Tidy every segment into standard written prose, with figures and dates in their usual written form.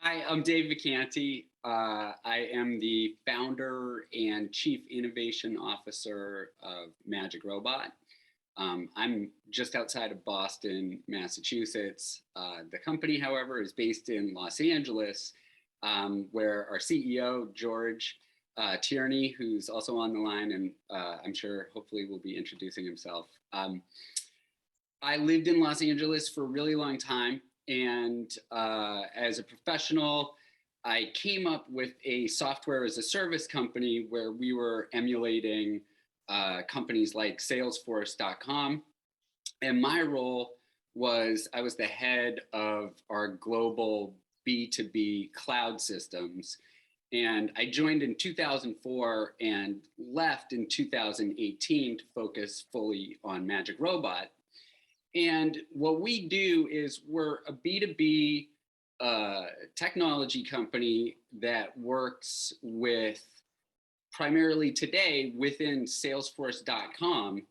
Hi, I'm Dave Vacanti. I am the founder and chief innovation officer of Magic Robot. I'm just outside of Boston, Massachusetts. The company, however, is based in Los Angeles, where our CEO, George Tierney, who's also on the line, and I'm sure hopefully will be introducing himself. I lived in Los Angeles for a really long time. And as a professional, I came up with a software as a service company where we were emulating companies like Salesforce.com. And my role was I was the head of our global B2B cloud systems. And I joined in 2004 and left in 2018 to focus fully on Magic Robot. And what we do is we're a B2B technology company that works with primarily today within Salesforce.com.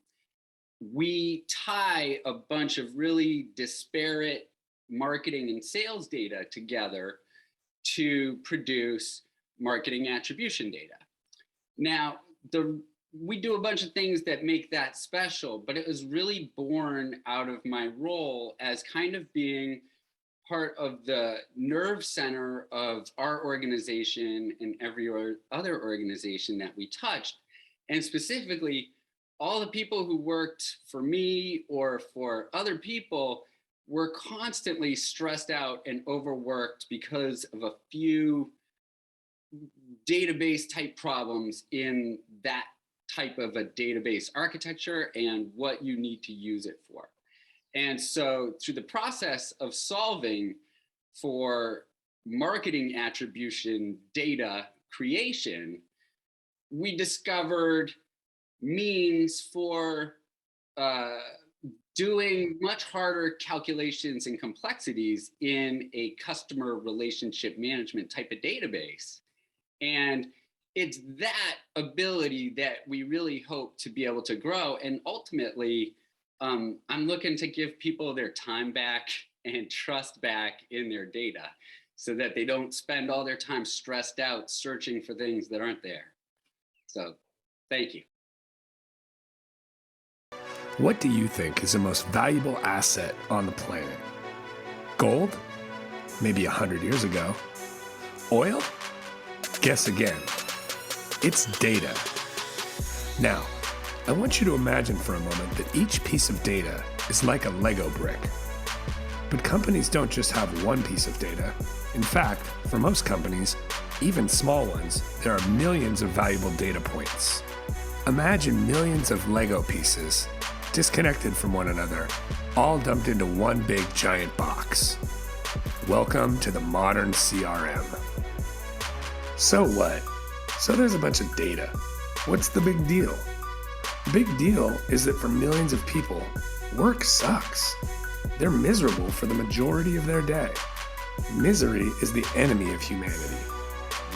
We tie a bunch of really disparate marketing and sales data together to produce marketing attribution data. Now, we do a bunch of things that make that special, but it was really born out of my role as kind of being part of the nerve center of our organization and every other organization that we touched. And specifically, all the people who worked for me or for other people were constantly stressed out and overworked because of a few database type problems in that type of a database architecture and what you need to use it for. And so through the process of solving for marketing attribution data creation, we discovered means for doing much harder calculations and complexities in a customer relationship management type of database. And it's that ability that we really hope to be able to grow. And ultimately, I'm looking to give people their time back and trust back in their data so that they don't spend all their time stressed out searching for things that aren't there. So thank you. What do you think is the most valuable asset on the planet? Gold? Maybe 100 years ago. Oil? Guess again. It's data. Now, I want you to imagine for a moment that each piece of data is like a Lego brick. But companies don't just have one piece of data. In fact, for most companies, even small ones, there are millions of valuable data points. Imagine millions of Lego pieces, disconnected from one another, all dumped into one big giant box. Welcome to the modern CRM. So what? So there's a bunch of data. What's the big deal? The big deal is that for millions of people, work sucks. They're miserable for the majority of their day. Misery is the enemy of humanity.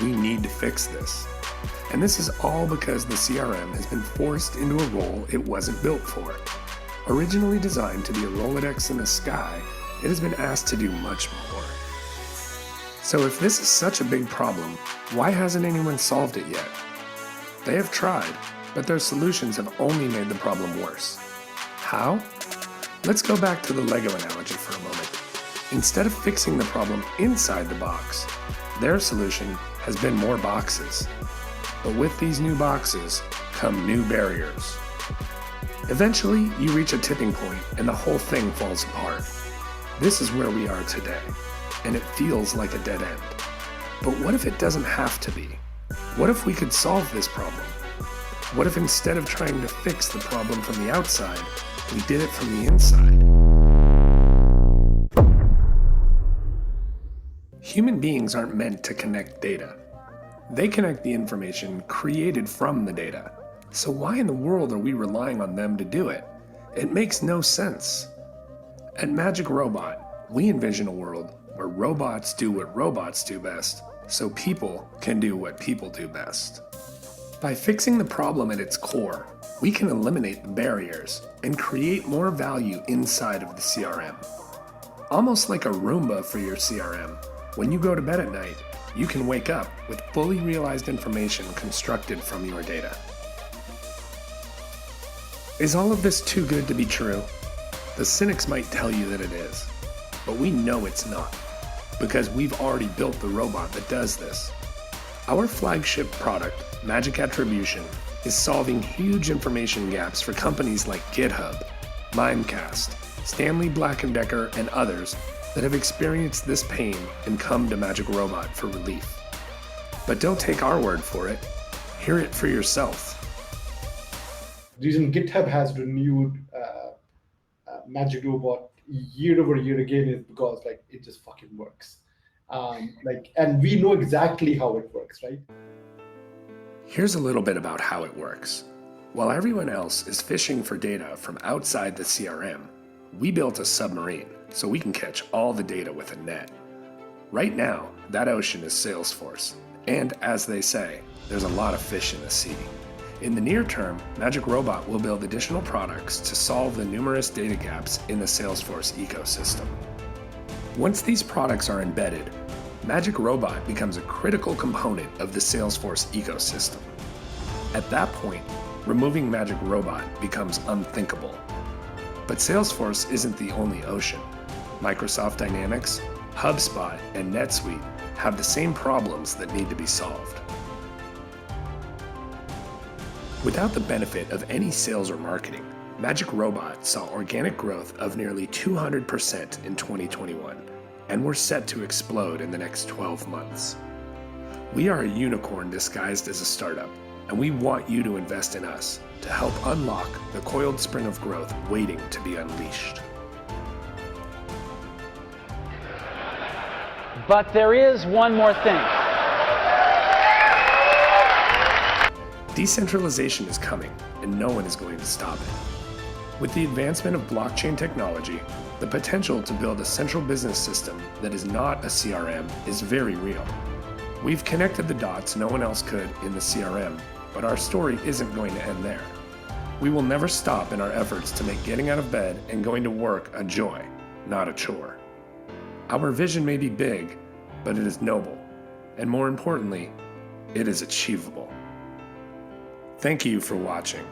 We need to fix this. And this is all because the CRM has been forced into a role it wasn't built for. Originally designed to be a Rolodex in the sky, it has been asked to do much more. So if this is such a big problem, why hasn't anyone solved it yet? They have tried, but their solutions have only made the problem worse. How? Let's go back to the Lego analogy for a moment. Instead of fixing the problem inside the box, their solution has been more boxes. But with these new boxes come new barriers. Eventually, you reach a tipping point and the whole thing falls apart. This is where we are today, and it feels like a dead end. But what if it doesn't have to be? What if we could solve this problem? What if instead of trying to fix the problem from the outside, we did it from the inside? Human beings aren't meant to connect data. They connect the information created from the data. So why in the world are we relying on them to do it? It makes no sense. At Magic Robot, we envision a world where robots do what robots do best, so people can do what people do best. By fixing the problem at its core, we can eliminate the barriers and create more value inside of the CRM. Almost like a Roomba for your CRM, When you go to bed at night, you can wake up with fully realized information constructed from your data. Is all of this too good to be true? The cynics might tell you that it is, but we know it's not, because we've already built the robot that does this. Our flagship product, Magic Attribution, is solving huge information gaps for companies like GitHub, Mimecast, Stanley Black & Decker, and others that have experienced this pain and come to Magic Robot for relief. But don't take our word for it. Hear it for yourself. The reason GitHub has renewed Magic Robot year over year again is because it just fucking works. And we know exactly how it works, right? Here's a little bit about how it works. While everyone else is fishing for data from outside the CRM, we built a submarine so we can catch all the data with a net. Right now, that ocean is Salesforce, and as they say, there's a lot of fish in the sea. In the near term, Magic Robot will build additional products to solve the numerous data gaps in the Salesforce ecosystem. Once these products are embedded, Magic Robot becomes a critical component of the Salesforce ecosystem. At that point, removing Magic Robot becomes unthinkable. But Salesforce isn't the only ocean. Microsoft Dynamics, HubSpot, and NetSuite have the same problems that need to be solved. Without the benefit of any sales or marketing, Magic Robot saw organic growth of nearly 200% in 2021, and we're set to explode in the next 12 months. We are a unicorn disguised as a startup, and we want you to invest in us to help unlock the coiled spring of growth waiting to be unleashed. But there is one more thing. Decentralization is coming, and no one is going to stop it. With the advancement of blockchain technology, the potential to build a central business system that is not a CRM is very real. We've connected the dots no one else could in the CRM, but our story isn't going to end there. We will never stop in our efforts to make getting out of bed and going to work a joy, not a chore. Our vision may be big, but it is noble, and more importantly, it is achievable. Thank you for watching.